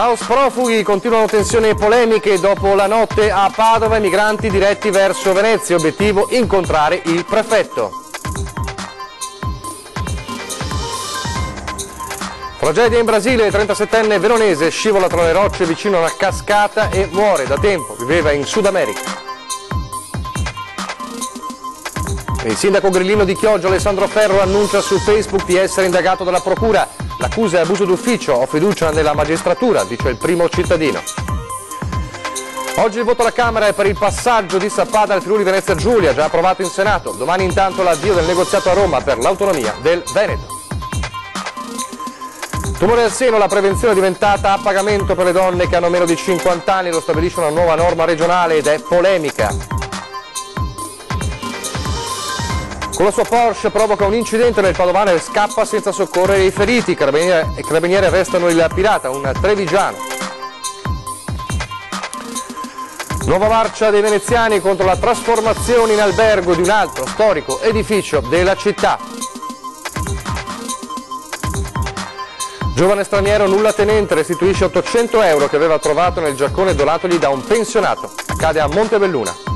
Caos profughi, continuano tensioni e polemiche dopo la notte a Padova, i migranti diretti verso Venezia, obiettivo incontrare il prefetto. Tragedia in Brasile, il 37enne veronese scivola tra le rocce vicino a una cascata e muore, da tempo viveva in Sud America. Il sindaco grillino di Chioggia, Alessandro Ferro, annuncia su Facebook di essere indagato dalla procura. L'accusa è abuso d'ufficio, ho fiducia nella magistratura, dice il primo cittadino. Oggi il voto alla Camera è per il passaggio di Sappada al Friuli Venezia Giulia, già approvato in Senato. Domani intanto l'avvio del negoziato a Roma per l'autonomia del Veneto. Tumore al seno, la prevenzione è diventata a pagamento per le donne che hanno meno di 50 anni, lo stabilisce una nuova norma regionale ed è polemica. Con la sua Porsche provoca un incidente nel Padovano e scappa senza soccorrere i feriti. Carabinieri arrestano il pirata, un trevigiano. Nuova marcia dei veneziani contro la trasformazione in albergo di un altro storico edificio della città. Giovane straniero nullatenente restituisce 800 euro che aveva trovato nel giaccone donatogli da un pensionato. Accade a Montebelluna.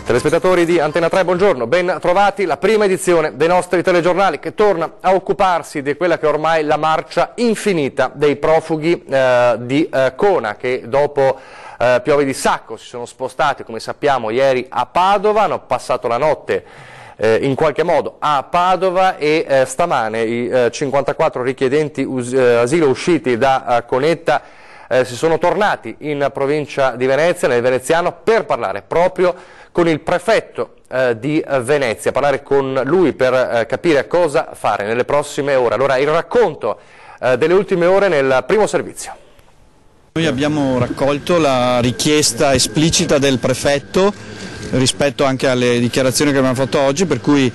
Telespettatori di Antena 3, buongiorno, ben trovati, la prima edizione dei nostri telegiornali che torna a occuparsi di quella che è ormai la marcia infinita dei profughi di Cona, che dopo piove di sacco si sono spostati, come sappiamo, ieri a Padova, hanno passato la notte in qualche modo a Padova e stamane i 54 richiedenti asilo usciti da Conetta si sono tornati in provincia di Venezia, nel veneziano, per parlare proprio con il prefetto di Venezia, parlare con lui per capire cosa fare nelle prossime ore. Allora il racconto delle ultime ore nel primo servizio. Noi abbiamo raccolto la richiesta esplicita del prefetto rispetto anche alle dichiarazioni che abbiamo fatto oggi, per cui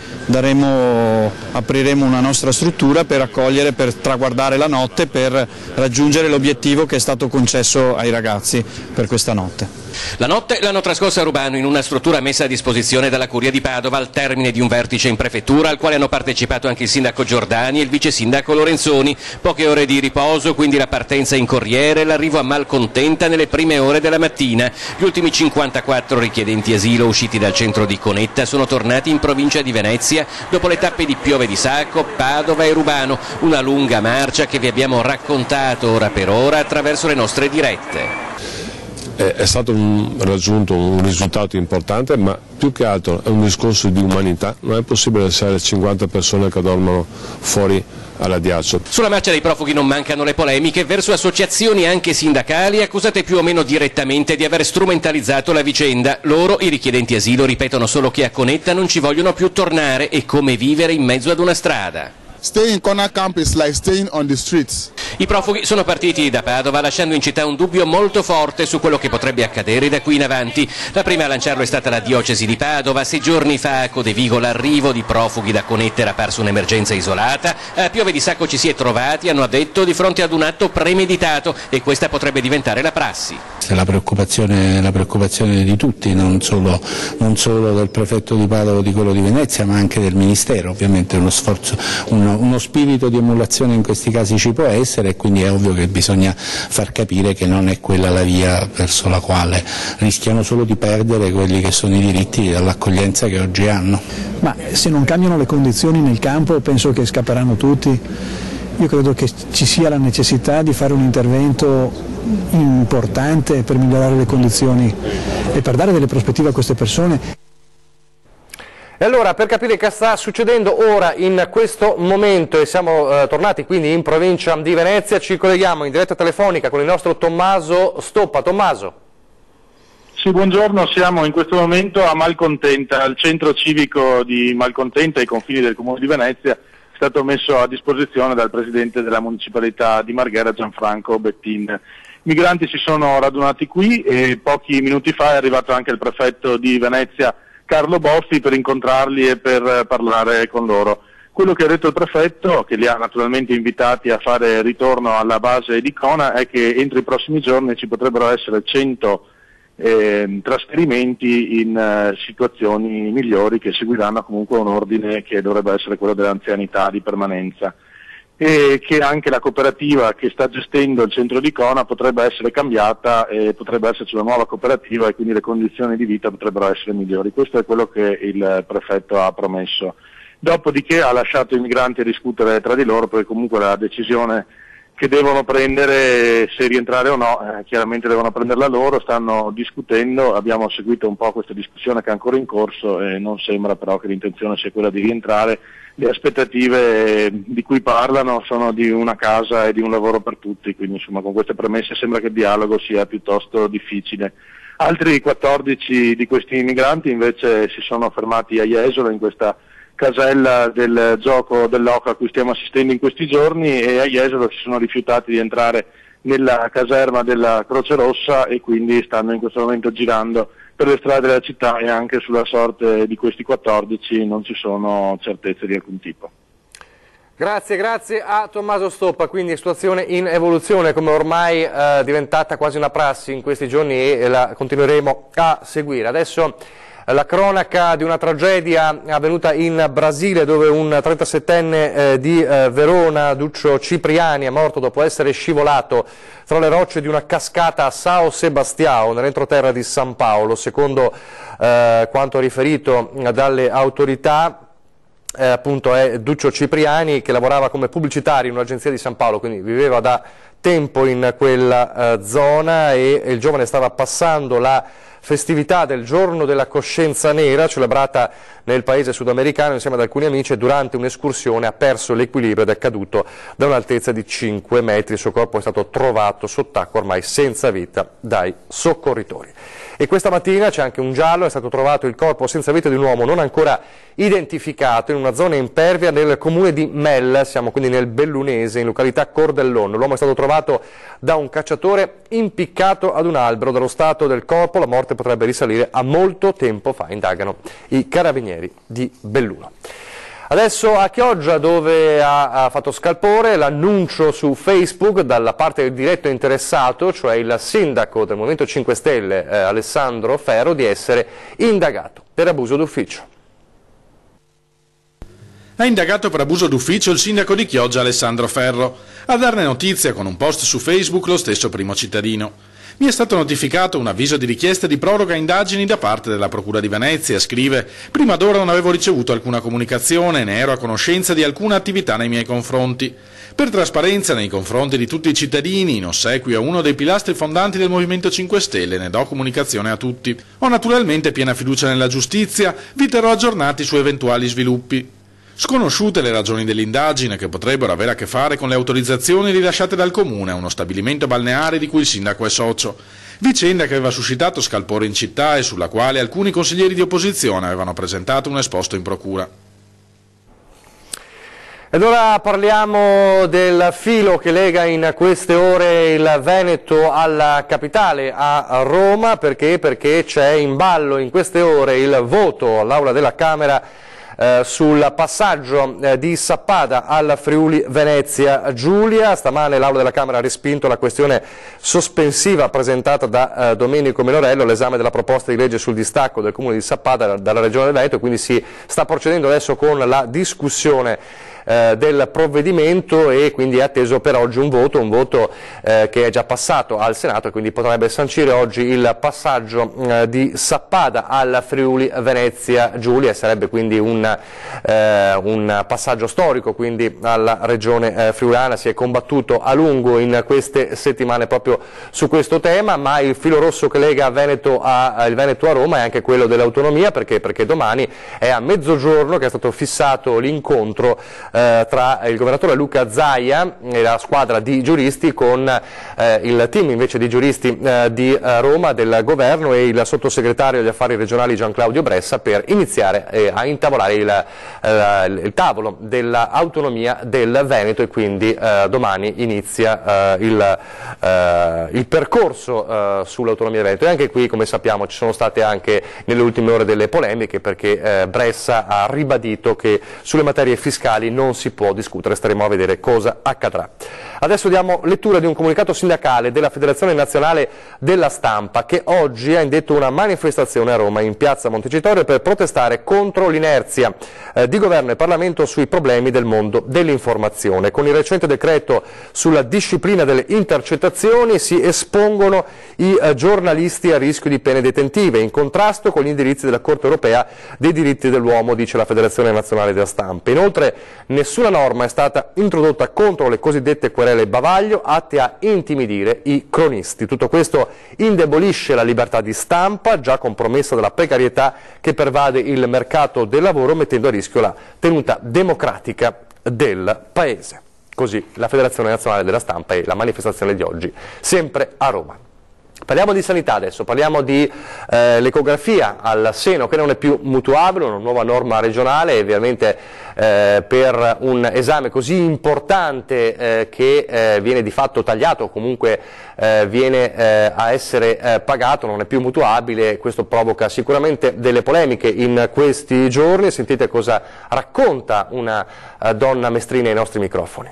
apriremo una nostra struttura per accogliere, per traguardare la notte, per raggiungere l'obiettivo che è stato concesso ai ragazzi per questa notte. La notte l'hanno trascorsa a Rubano in una struttura messa a disposizione dalla Curia di Padova al termine di un vertice in prefettura al quale hanno partecipato anche il sindaco Giordani e il vice sindaco Lorenzoni. Poche ore di riposo, quindi la partenza in corriere e l'arrivo a Malcontenta nelle prime ore della mattina. Gli ultimi 54 richiedenti asilo usciti dal centro di Conetta sono tornati in provincia di Venezia dopo le tappe di Piove di Sacco, Padova e Rubano. Una lunga marcia che vi abbiamo raccontato ora per ora attraverso le nostre dirette. È stato raggiunto un risultato importante, ma più che altro è un discorso di umanità. Non è possibile lasciare 50 persone che dormono fuori all'addiaccio. Sulla marcia dei profughi non mancano le polemiche verso associazioni anche sindacali accusate più o meno direttamente di aver strumentalizzato la vicenda. Loro, i richiedenti asilo, ripetono solo che a Conetta non ci vogliono più tornare e come vivere in mezzo ad una strada. Staying in Cona camp is like staying on the streets. I profughi sono partiti da Padova lasciando in città un dubbio molto forte su quello che potrebbe accadere da qui in avanti. La prima a lanciarlo è stata la diocesi di Padova. 6 giorni fa a Codevigo l'arrivo di profughi da Conetta era parso un'emergenza isolata. A Piove di Sacco ci si è trovati, hanno detto, di fronte ad un atto premeditato e questa potrebbe diventare la prassi. La preoccupazione di tutti, non solo del prefetto di Padova o di quello di Venezia, ma anche del Ministero. Ovviamente uno sforzo, uno spirito di emulazione in questi casi ci può essere e quindi è ovvio che bisogna far capire che non è quella la via verso la quale rischiano solo di perdere quelli che sono i diritti dall'accoglienza che oggi hanno. Ma se non cambiano le condizioni nel campo penso che scapperanno tutti. Io credo che ci sia la necessità di fare un intervento importante per migliorare le condizioni e per dare delle prospettive a queste persone. E allora, per capire che sta succedendo ora in questo momento, e siamo tornati quindi in provincia di Venezia, ci colleghiamo in diretta telefonica con il nostro Tommaso Stoppa. Tommaso. Sì, buongiorno, siamo in questo momento a Malcontenta, al centro civico di Malcontenta, ai confini del Comune di Venezia. È stato messo a disposizione dal presidente della municipalità di Marghera, Gianfranco Bettin. I migranti si sono radunati qui e pochi minuti fa è arrivato anche il prefetto di Venezia, Carlo Boffi, per incontrarli e per parlare con loro. Quello che ha detto il prefetto, che li ha naturalmente invitati a fare ritorno alla base di Cona, è che entro i prossimi giorni ci potrebbero essere 100 trasferimenti in situazioni migliori che seguiranno comunque un ordine che dovrebbe essere quello dell'anzianità di permanenza. e che anche la cooperativa che sta gestendo il centro di Cona potrebbe essere cambiata e potrebbe esserci una nuova cooperativa e quindi le condizioni di vita potrebbero essere migliori. Questo è quello che il prefetto ha promesso. Dopodiché ha lasciato i migranti discutere tra di loro, perché comunque la decisione che devono prendere se rientrare o no, chiaramente devono prenderla loro, stanno discutendo, abbiamo seguito un po' questa discussione che è ancora in corso e non sembra però che l'intenzione sia quella di rientrare. Le aspettative di cui parlano sono di una casa e di un lavoro per tutti, quindi insomma con queste premesse sembra che il dialogo sia piuttosto difficile. Altri 14 di questi migranti invece si sono fermati a Jesolo, in questa casella del gioco dell'oca a cui stiamo assistendo in questi giorni, e a Jesolo si sono rifiutati di entrare nella caserma della Croce Rossa e quindi stanno in questo momento girando per le strade della città, e anche sulla sorte di questi 14 non ci sono certezze di alcun tipo. Grazie a Tommaso Stoppa. Quindi situazione in evoluzione, come ormai diventata quasi una prassi in questi giorni, e la continueremo a seguire. Adesso la cronaca di una tragedia avvenuta in Brasile, dove un 37enne di Verona, Duccio Cipriani, è morto dopo essere scivolato tra le rocce di una cascata a São Sebastião, nell'entroterra di San Paolo. Secondo quanto riferito dalle autorità, appunto è Duccio Cipriani, che lavorava come pubblicitario in un'agenzia di San Paolo, quindi viveva da tempo in quella zona, e il giovane stava passando la festività del giorno della coscienza nera, celebrata nel paese sudamericano insieme ad alcuni amici, e durante un'escursione ha perso l'equilibrio ed è caduto da un'altezza di 5 metri. Il suo corpo è stato trovato sott'acqua, ormai senza vita, dai soccorritori. E questa mattina c'è anche un giallo, è stato trovato il corpo senza vita di un uomo non ancora identificato in una zona impervia nel comune di Mel, siamo quindi nel Bellunese, in località Cordellon. L'uomo è stato trovato da un cacciatore impiccato ad un albero. Dallo stato del corpo la morte potrebbe risalire a molto tempo fa, indagano i carabinieri di Belluno. Adesso a Chioggia, dove ha fatto scalpore l'annuncio su Facebook dalla parte del diretto interessato, cioè il sindaco del Movimento 5 Stelle Alessandro Ferro, di essere indagato per abuso d'ufficio. Ha indagato per abuso d'ufficio il sindaco di Chioggia Alessandro Ferro. A darne notizia con un post su Facebook lo stesso primo cittadino. Mi è stato notificato un avviso di richiesta di proroga indagini da parte della Procura di Venezia, scrive: prima d'ora non avevo ricevuto alcuna comunicazione, né ero a conoscenza di alcuna attività nei miei confronti. Per trasparenza nei confronti di tutti i cittadini, in ossequio a uno dei pilastri fondanti del Movimento 5 Stelle, ne do comunicazione a tutti. Ho naturalmente piena fiducia nella giustizia, vi terrò aggiornati su eventuali sviluppi. Sconosciute le ragioni dell'indagine, che potrebbero avere a che fare con le autorizzazioni rilasciate dal Comune a uno stabilimento balneare di cui il sindaco è socio. Vicenda che aveva suscitato scalpore in città e sulla quale alcuni consiglieri di opposizione avevano presentato un esposto in procura. Ed ora parliamo del filo che lega in queste ore il Veneto alla capitale, a Roma, perché c'è in ballo in queste ore il voto all'Aula della Camera sul passaggio di Sappada al Friuli Venezia Giulia. Stamane l'Aula della Camera ha respinto la questione sospensiva presentata da Domenico Melorello all'esame della proposta di legge sul distacco del comune di Sappada dalla Regione del Veneto, quindi si sta procedendo adesso con la discussione del provvedimento, e quindi è atteso per oggi un voto che è già passato al Senato, e quindi potrebbe sancire oggi il passaggio di Sappada al Friuli Venezia Giulia, e sarebbe quindi un passaggio storico quindi alla regione friulana. Si è combattuto a lungo in queste settimane proprio su questo tema, ma il filo rosso che lega il Veneto a Roma è anche quello dell'autonomia, perché domani è a mezzogiorno che è stato fissato l'incontro tra il governatore Luca Zaia e la squadra di giuristi con il team invece di giuristi di Roma del governo e il sottosegretario agli affari regionali Gian Claudio Bressa, per iniziare a intavolare il tavolo dell'autonomia del Veneto, e quindi domani inizia il percorso sull'autonomia del Veneto. E anche qui, come sappiamo, ci sono state anche nelle ultime ore delle polemiche, perché Bressa ha ribadito che sulle materie fiscali non si può discutere, staremo a vedere cosa accadrà. Adesso diamo lettura di un comunicato sindacale della Federazione Nazionale della Stampa che oggi ha indetto una manifestazione a Roma in piazza Montecitorio per protestare contro l'inerzia di governo e Parlamento sui problemi del mondo dell'informazione. Con il recente decreto sulla disciplina delle intercettazioni si espongono i giornalisti a rischio di pene detentive, in contrasto con gli indirizzi della Corte Europea dei diritti dell'uomo, dice la Federazione Nazionale della Stampa. Inoltre nessuna norma è stata introdotta contro le cosiddette querele bavaglio atte a intimidire i cronisti. Tutto questo indebolisce la libertà di stampa, già compromessa dalla precarietà che pervade il mercato del lavoro, mettendo a rischio la tenuta democratica del Paese. Così la Federazione Nazionale della Stampa e la manifestazione di oggi, sempre a Roma. Parliamo di sanità adesso, parliamo di l'ecografia al seno che non è più mutuabile, una nuova norma regionale e ovviamente per un esame così importante che viene di fatto tagliato o comunque viene a essere pagato, non è più mutuabile. Questo provoca sicuramente delle polemiche in questi giorni. Sentite cosa racconta una donna mestrina ai nostri microfoni.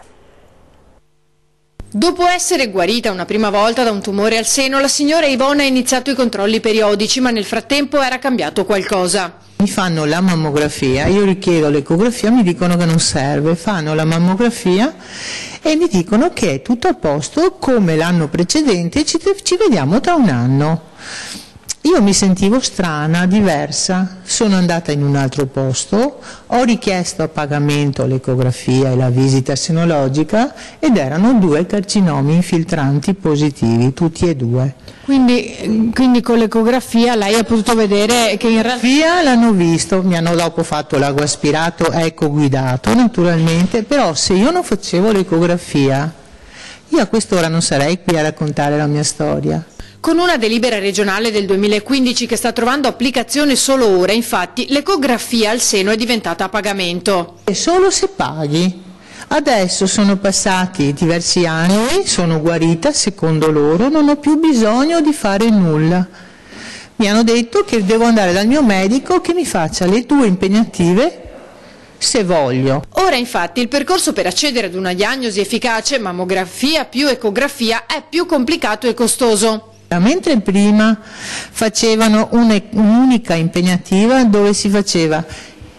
Dopo essere guarita una prima volta da un tumore al seno, la signora Ivona ha iniziato i controlli periodici, ma nel frattempo era cambiato qualcosa. Mi fanno la mammografia, io richiedo l'ecografia, mi dicono che non serve, fanno la mammografia e mi dicono che è tutto a posto come l'anno precedente, ci vediamo tra un anno. Io mi sentivo strana, diversa, sono andata in un altro posto, ho richiesto a pagamento l'ecografia e la visita senologica ed erano 2 carcinomi infiltranti positivi, tutti e 2. Quindi con l'ecografia lei ha potuto vedere che in realtà... L'hanno visto, mi hanno dopo fatto l'agoaspirato ecoguidato naturalmente, però se io non facevo l'ecografia, io a quest'ora non sarei qui a raccontare la mia storia. Con una delibera regionale del 2015 che sta trovando applicazione solo ora, infatti, l'ecografia al seno è diventata a pagamento. E solo se paghi. Adesso sono passati diversi anni, sono guarita, secondo loro, non ho più bisogno di fare nulla. Mi hanno detto che devo andare dal mio medico che mi faccia le 2 impegnative se voglio. Ora infatti il percorso per accedere ad una diagnosi efficace, mammografia più ecografia, è più complicato e costoso. Mentre prima facevano un'unica impegnativa dove si faceva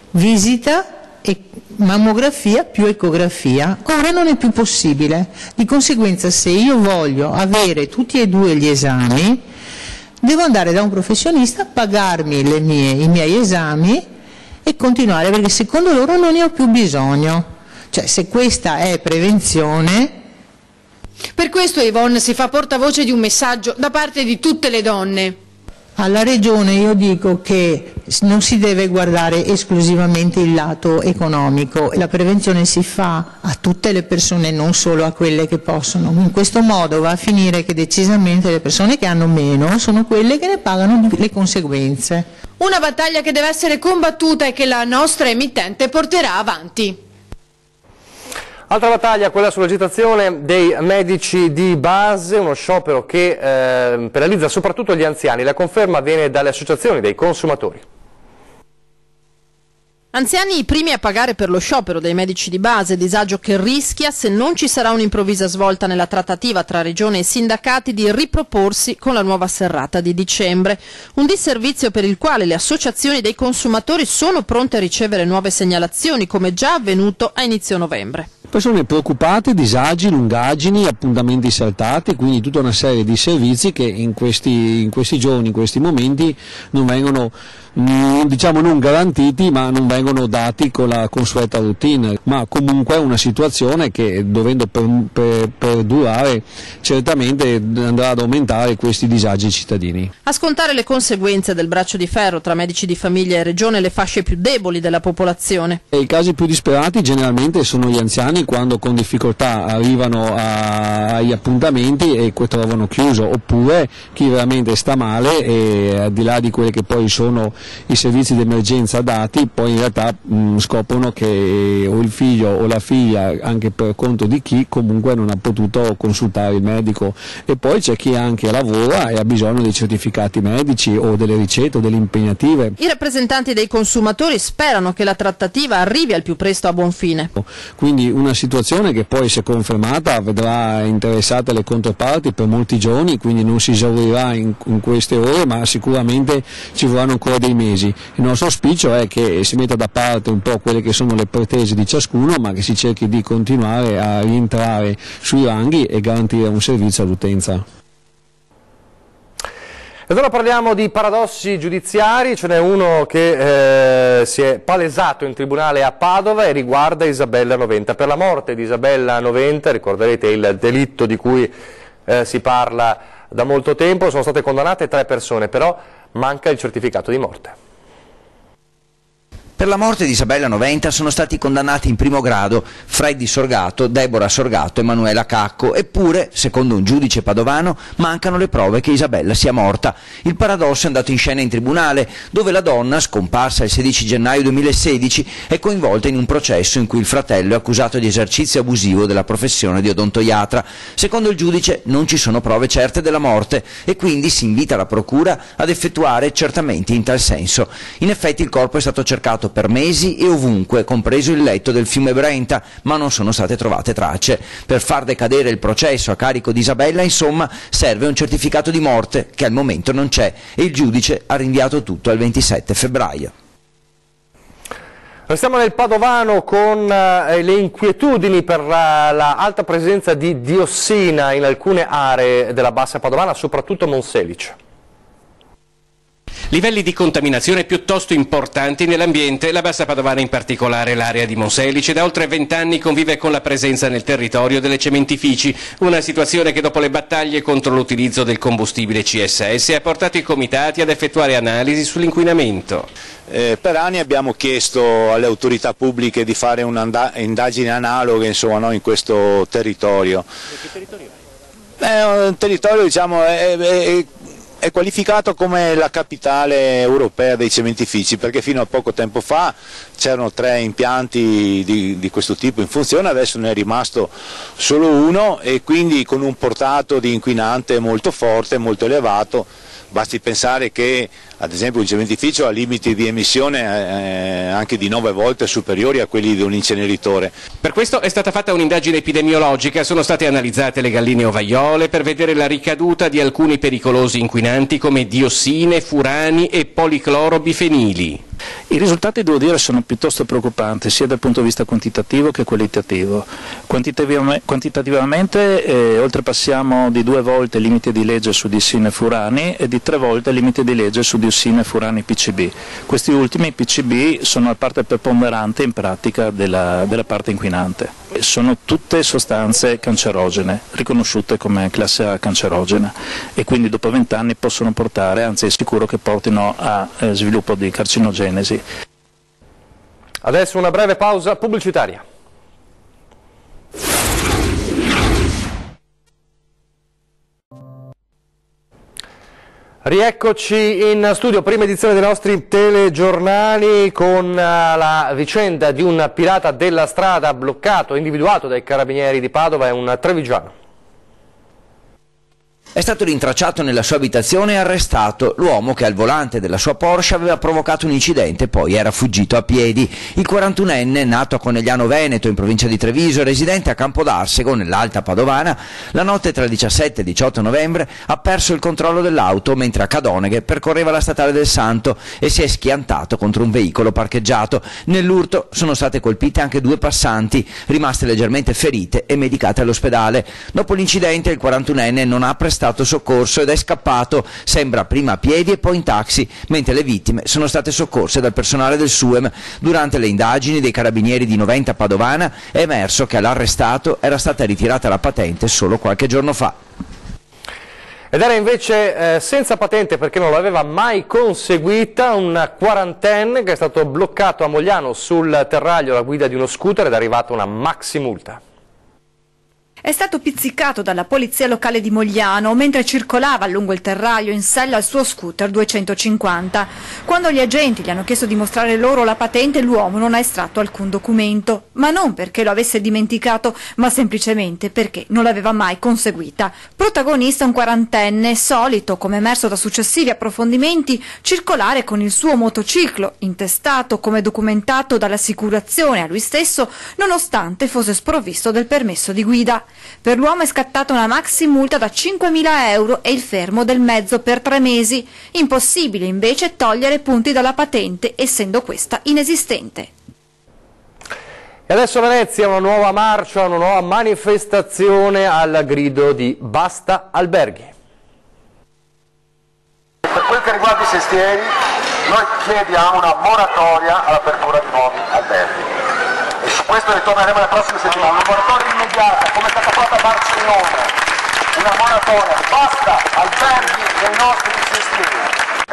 visita e mammografia più ecografia, ora non è più possibile. Di conseguenza, se io voglio avere tutti e 2 gli esami, devo andare da un professionista, pagarmi i miei esami e continuare, perché secondo loro non ne ho più bisogno. Cioè, se questa è prevenzione... Per questo Yvonne si fa portavoce di un messaggio da parte di tutte le donne. Alla Regione io dico che non si deve guardare esclusivamente il lato economico, la prevenzione si fa a tutte le persone, non solo a quelle che possono. In questo modo va a finire che decisamente le persone che hanno meno sono quelle che ne pagano le conseguenze. Una battaglia che deve essere combattuta e che la nostra emittente porterà avanti. Altra battaglia, quella sull'agitazione dei medici di base, uno sciopero che penalizza soprattutto gli anziani. La conferma viene dalle associazioni dei consumatori. Anziani i primi a pagare per lo sciopero dei medici di base, disagio che rischia, se non ci sarà un'improvvisa svolta nella trattativa tra Regione e sindacati, di riproporsi con la nuova serrata di dicembre. Un disservizio per il quale le associazioni dei consumatori sono pronte a ricevere nuove segnalazioni, come già avvenuto a inizio novembre. Persone preoccupate, disagi, lungaggini, appuntamenti saltati, quindi tutta una serie di servizi che in questi giorni, in questi momenti non vengono, diciamo non garantiti, ma non vengono dati con la consueta routine, ma comunque è una situazione che dovendo perdurare certamente andrà ad aumentare questi disagi ai cittadini. A scontare le conseguenze del braccio di ferro tra medici di famiglia e Regione le fasce più deboli della popolazione. I casi più disperati generalmente sono gli anziani giorni, quando con difficoltà arrivano agli appuntamenti e trovano chiuso, oppure chi veramente sta male e al di là di quelli che poi sono i servizi di emergenza dati, poi in realtà scoprono che o il figlio o la figlia, anche per conto di chi, comunque non ha potuto consultare il medico. E poi c'è chi anche lavora e ha bisogno dei certificati medici o delle ricette o delle impegnative. I rappresentanti dei consumatori sperano che la trattativa arrivi al più presto a buon fine. Quindi una situazione che poi, se confermata, vedrà interessate le controparti per molti giorni, quindi non si esaurirà in queste ore, ma sicuramente ci vorranno ancora dei mesi. Il nostro auspicio è che si metta da parte un po' quelle che sono le pretese di ciascuno, ma che si cerchi di continuare a rientrare sui ranghi e garantire un servizio all'utenza. Ed ora parliamo di paradossi giudiziari. Ce n'è uno che si è palesato in tribunale a Padova e riguarda Isabella Noventa. Per la morte di Isabella Noventa, ricorderete il delitto di cui si parla da molto tempo, sono state condannate 3 persone, però manca il certificato di morte. Per la morte di Isabella Noventa sono stati condannati in primo grado Freddy Sorgato, Deborah Sorgato e Manuela Cacco, eppure, secondo un giudice padovano, mancano le prove che Isabella sia morta. Il paradosso è andato in scena in tribunale, dove la donna, scomparsa il 16 gennaio 2016, è coinvolta in un processo in cui il fratello è accusato di esercizio abusivo della professione di odontoiatra. Secondo il giudice non ci sono prove certe della morte e quindi si invita la procura ad effettuare accertamenti in tal senso. In effetti il corpo è stato cercato per mesi e ovunque, compreso il letto del fiume Brenta, ma non sono state trovate tracce. Per far decadere il processo a carico di Isabella, insomma, serve un certificato di morte che al momento non c'è e il giudice ha rinviato tutto al 27 febbraio. Restiamo nel Padovano con le inquietudini per la alta presenza di diossina in alcune aree della bassa padovana, soprattutto Monselice. Livelli di contaminazione piuttosto importanti nell'ambiente, la Bassa Padovana, in particolare l'area di Monselice, da oltre 20 anni convive con la presenza nel territorio delle cementifici, una situazione che dopo le battaglie contro l'utilizzo del combustibile CSS ha portato i comitati ad effettuare analisi sull'inquinamento. Per anni abbiamo chiesto alle autorità pubbliche di fare un'indagine analoga, insomma, in questo territorio. Che territorio è? È un territorio, diciamo, è qualificato come la capitale europea dei cementifici, perché fino a poco tempo fa c'erano 3 impianti di questo tipo in funzione, adesso ne è rimasto solo uno e quindi con un portato di inquinante molto forte, molto elevato. Basti pensare che ad esempio un cementificio ha limiti di emissione anche di 9 volte superiori a quelli di un inceneritore. Per questo è stata fatta un'indagine epidemiologica, sono state analizzate le galline ovaiole per vedere la ricaduta di alcuni pericolosi inquinanti come diossine, furani e policlorobifenili. I risultati, devo dire, sono piuttosto preoccupanti sia dal punto di vista quantitativo che qualitativo. Quantitativamente oltrepassiamo di 2 volte il limite di legge su diossine e furani e di 3 volte il limite di legge su diossine, furani e PCB. Questi ultimi PCB sono la parte preponderante in pratica della parte inquinante. Sono tutte sostanze cancerogene, riconosciute come classe A cancerogena e quindi dopo 20 anni possono portare, anzi è sicuro che portino a sviluppo di carcinogenesi. Adesso una breve pausa pubblicitaria. Rieccoci in studio, prima edizione dei nostri telegiornali con la vicenda di un pirata della strada bloccato, individuato dai carabinieri di Padova, è un trevigiano. È stato rintracciato nella sua abitazione e arrestato l'uomo che al volante della sua Porsche aveva provocato un incidente e poi era fuggito a piedi. Il 41enne, nato a Conegliano Veneto in provincia di Treviso e residente a Campodarsego nell'Alta Padovana, la notte tra il 17 e il 18 novembre ha perso il controllo dell'auto mentre a Cadoneghe percorreva la statale del Santo e si è schiantato contro un veicolo parcheggiato. Nell'urto sono state colpite anche 2 passanti, rimaste leggermente ferite e medicate all'ospedale. Dopo l'incidente il 41enne non ha prestato soccorso ed è scappato, sembra prima a piedi e poi in taxi, mentre le vittime sono state soccorse dal personale del SUEM. Durante le indagini dei carabinieri di Noventa Padovana è emerso che all'arrestato era stata ritirata la patente solo qualche giorno fa. Ed era invece senza patente perché non l'aveva mai conseguita un quarantenne che è stato bloccato a Mogliano sul terraglio alla guida di uno scooter ed è arrivata una maxi multa. È stato pizzicato dalla polizia locale di Mogliano mentre circolava lungo il terraglio in sella al suo scooter 250. Quando gli agenti gli hanno chiesto di mostrare loro la patente, l'uomo non ha estratto alcun documento, ma non perché lo avesse dimenticato, ma semplicemente perché non l'aveva mai conseguita. Protagonista un quarantenne, solito, come emerso da successivi approfondimenti, circolare con il suo motociclo, intestato come documentato dall'assicurazione a lui stesso, nonostante fosse sprovvisto del permesso di guida. Per l'uomo è scattata una maxi multa da 5.000 euro e il fermo del mezzo per 3 mesi. Impossibile invece togliere punti dalla patente, essendo questa inesistente. E adesso a Venezia una nuova marcia, una nuova manifestazione al grido di Basta Alberghi. Per quel che riguarda i sestieri, noi chiediamo una moratoria all'apertura di nuovi alberghi. E su questo ritorneremo le prossime settimane, una moratoria immediata, come è stata fatta a Barcellona, una moratoria, basta alberghi nei nostri sestieri.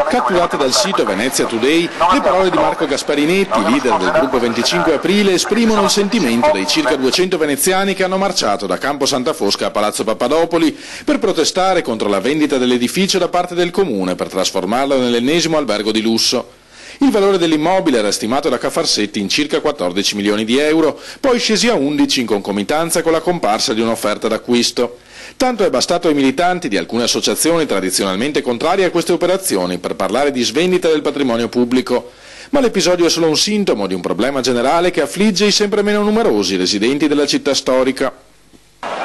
Catturate dal sito Venezia Today, le parole di Marco Gasparinetti, leader del gruppo 25 Aprile, esprimono il sentimento dei circa 200 veneziani che hanno marciato da Campo Santa Fosca a Palazzo Papadopoli per protestare contro la vendita dell'edificio da parte del comune per trasformarlo nell'ennesimo albergo di lusso. Il valore dell'immobile era stimato da Cafarsetti in circa 14 milioni di euro, poi scesi a 11 in concomitanza con la comparsa di un'offerta d'acquisto. Tanto è bastato ai militanti di alcune associazioni tradizionalmente contrarie a queste operazioni per parlare di svendita del patrimonio pubblico. Ma l'episodio è solo un sintomo di un problema generale che affligge i sempre meno numerosi residenti della città storica.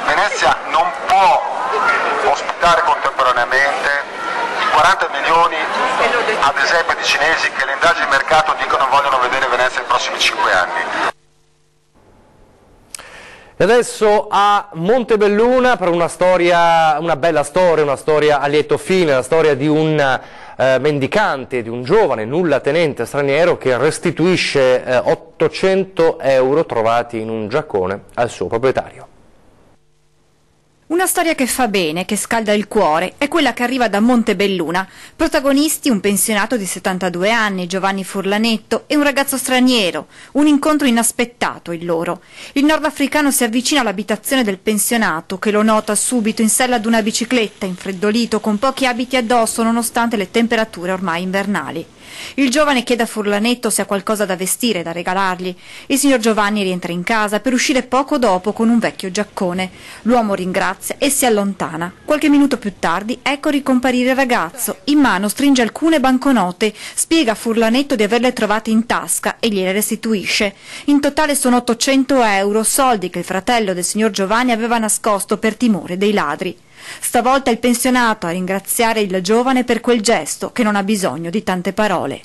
Venezia non può ospitare contemporaneamente 40 milioni ad esempio di cinesi che le indagini di mercato dicono vogliono vedere Venezia nei prossimi 5 anni. E adesso a Montebelluna per una storia, una bella storia, una storia a lieto fine, la storia di un mendicante, di un giovane nullatenente straniero che restituisce 800 euro trovati in un giaccone al suo proprietario. Una storia che fa bene, che scalda il cuore, è quella che arriva da Montebelluna. Protagonisti un pensionato di 72 anni, Giovanni Furlanetto, e un ragazzo straniero. Un incontro inaspettato il loro. Il nordafricano si avvicina all'abitazione del pensionato, che lo nota subito in sella ad una bicicletta, infreddolito, con pochi abiti addosso, nonostante le temperature ormai invernali. Il giovane chiede a Furlanetto se ha qualcosa da vestire, da regalargli. Il signor Giovanni rientra in casa per uscire poco dopo con un vecchio giaccone. L'uomo ringrazia e si allontana. Qualche minuto più tardi ecco ricomparire il ragazzo. In mano stringe alcune banconote, spiega a Furlanetto di averle trovate in tasca e gliele restituisce. In totale sono 800 euro, soldi che il fratello del signor Giovanni aveva nascosto per timore dei ladri. Stavolta il pensionato a ringraziare il giovane per quel gesto che non ha bisogno di tante parole.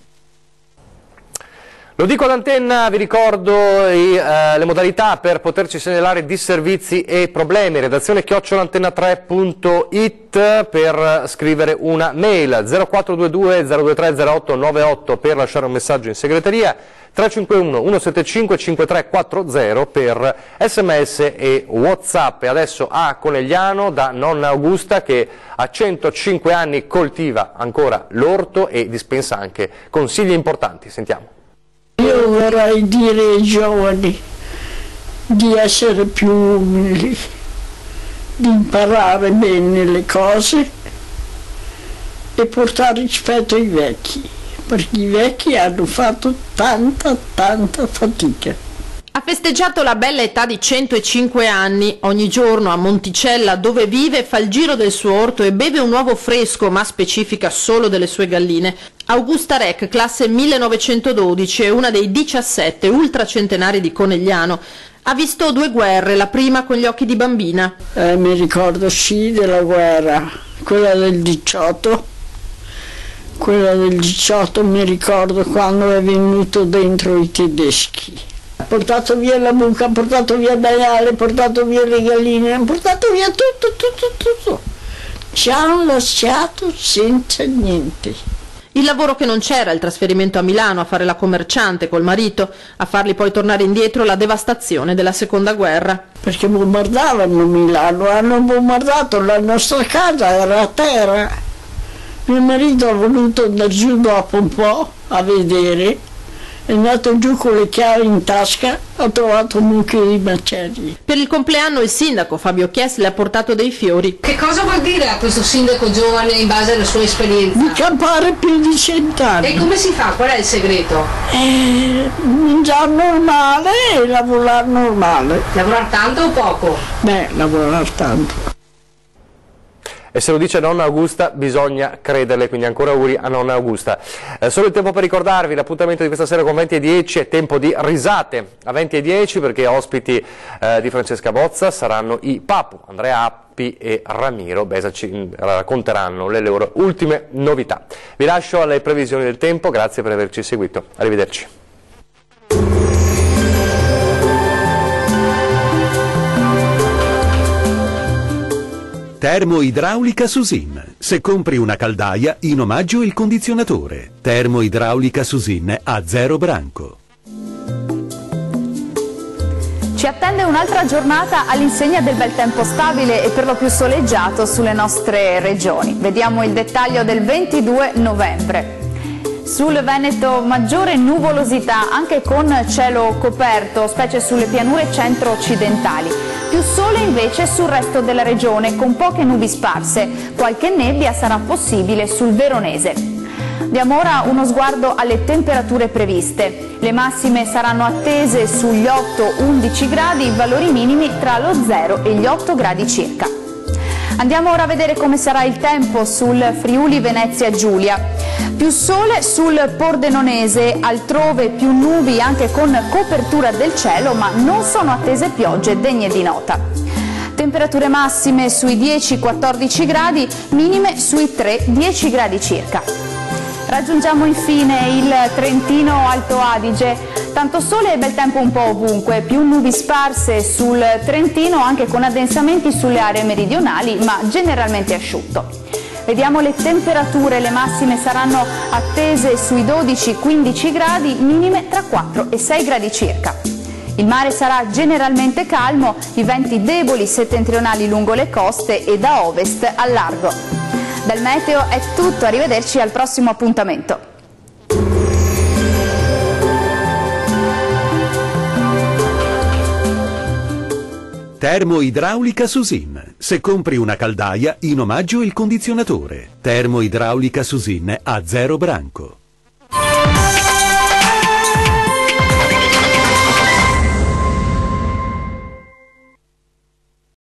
Lo dico ad antenna, vi ricordo le modalità per poterci segnalare disservizi e problemi. Redazione @antenna3.it per scrivere una mail, 0422 023 0898 per lasciare un messaggio in segreteria, 351 175 5340 per sms e whatsapp. E adesso a Conegliano da nonna Augusta che a 105 anni coltiva ancora l'orto e dispensa anche consigli importanti. Sentiamo. Io vorrei dire ai giovani di essere più umili, di imparare bene le cose e portare rispetto ai vecchi, perché i vecchi hanno fatto tanta fatica. Ha festeggiato la bella età di 105 anni, ogni giorno a Monticella dove vive fa il giro del suo orto e beve un uovo fresco ma specifica solo delle sue galline. Augusta Rec, classe 1912, è una dei 17 ultracentenari di Conegliano. Ha visto 2 guerre, la prima con gli occhi di bambina. Mi ricordo sì della guerra, quella del 18. Quella del 18 mi ricordo quando è venuto dentro i tedeschi. Ha portato via la mucca, ha portato via il maiale, ha portato via le galline, ha portato via tutto. Ci hanno lasciato senza niente. Il lavoro che non c'era, il trasferimento a Milano a fare la commerciante col marito, a farli poi tornare indietro la devastazione della seconda guerra. Perché bombardavano Milano, hanno bombardato la nostra casa, era a terra. Mio marito ha voluto andare giù dopo un po' a vedere. È andato giù con le chiavi in tasca, ha trovato un mucchio di macelli. Per il compleanno il sindaco Fabio Chies le ha portato dei fiori. Che cosa vuol dire a questo sindaco giovane in base alla sua esperienza? Di campare più di 100 anni. E come si fa? Qual è il segreto? Mangiare normale e lavorare normale. Lavorare tanto o poco? Beh, lavorare tanto. E se lo dice nonna Augusta bisogna crederle, quindi ancora auguri a nonna Augusta. Solo il tempo per ricordarvi l'appuntamento di questa sera con 20:10, è tempo di risate a 20:10 perché ospiti di Francesca Bozza saranno i Papu, Andrea Appi e Ramiro Besa, ci racconteranno le loro ultime novità. Vi lascio alle previsioni del tempo, grazie per averci seguito, arrivederci. Termoidraulica Susin. Se compri una caldaia, in omaggio il condizionatore. Termoidraulica Susin a 0 branco. Ci attende un'altra giornata all'insegna del bel tempo stabile e per lo più soleggiato sulle nostre regioni. Vediamo il dettaglio del 22 novembre. Sul Veneto maggiore nuvolosità, anche con cielo coperto, specie sulle pianure centro-occidentali. Più sole invece sul resto della regione, con poche nubi sparse. Qualche nebbia sarà possibile sul Veronese. Diamo ora uno sguardo alle temperature previste. Le massime saranno attese sugli 8-11 gradi, valori minimi tra lo 0 e gli 8 gradi circa. Andiamo ora a vedere come sarà il tempo sul Friuli Venezia Giulia. Più sole sul Pordenonese, altrove più nubi anche con copertura del cielo, ma non sono attese piogge degne di nota. Temperature massime sui 10-14 gradi, minime sui 3-10 gradi circa. Raggiungiamo infine il Trentino Alto Adige. Tanto sole e bel tempo un po' ovunque, più nubi sparse sul Trentino anche con addensamenti sulle aree meridionali, ma generalmente asciutto. Vediamo le temperature, le massime saranno attese sui 12-15 gradi, minime tra 4 e 6 gradi circa. Il mare sarà generalmente calmo, i venti deboli settentrionali lungo le coste e da ovest al largo. Dal meteo è tutto, arrivederci al prossimo appuntamento. Termoidraulica Susin. Se compri una caldaia, in omaggio il condizionatore. Termoidraulica Susin a 0 branco.